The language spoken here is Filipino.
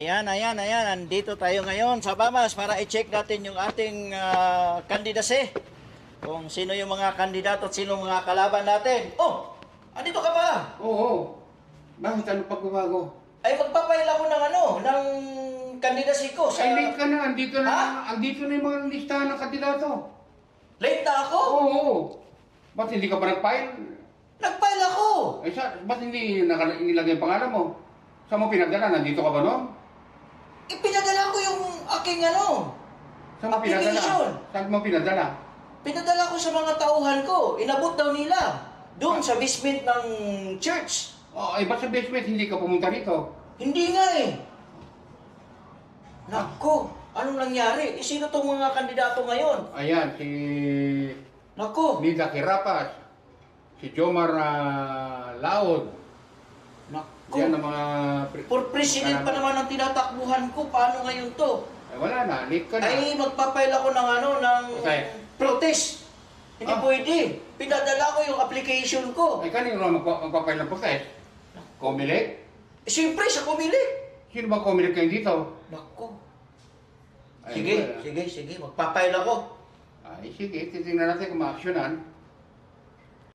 Ayan. Nandito tayo ngayon sa Bamas para i-check natin yung ating kandidase. Kung sino yung mga kandidato at sino mga kalaban natin. Oh! Andito ka pa! Oo. Bakit ano pagbabago? Ay, magpapail ako ng kandidasi ko sa... Ay, late ka na. Andito na. Ha? Andito na yung mga listahan ng kandidato. Late na ako? Oo. Ba't hindi ka pa nag-file? Nag-file ako! Ba't hindi nilagay ang pangalan mo? Saan mo pinagdala? Nandito ka ba noon? Ipinadala ko yung aking Saan mo pinadala? application. Saan mo pinadala? Pinadala ko sa mga tauhan ko. Inabot daw nila. Doon sa basement ng church. Oh, ba't sa basement hindi ka pumunta rito? Hindi nga eh. Nako, anong nangyari? Sino tong mga kandidato ngayon? Ayan, si Nako, Nida Kirapas, si Jomar Laod. nako. Yan ang mga... For president pa naman ang tinatakbuhan ko. Paano ngayon to? Ay, wala na, late ka na. Ay, magpapail ako ng Okay. protest. Hindi pwede. Pinadala ko yung application ko. Ay, kanino na magpapail ng protest? Comelec? Siyempre, sa Comelec. Sino ba Comelec kayo dito? Nako. Ay, Sige, wala. sige. Magpapail ako. Ay, sige, titingnan natin kung ma-actionan.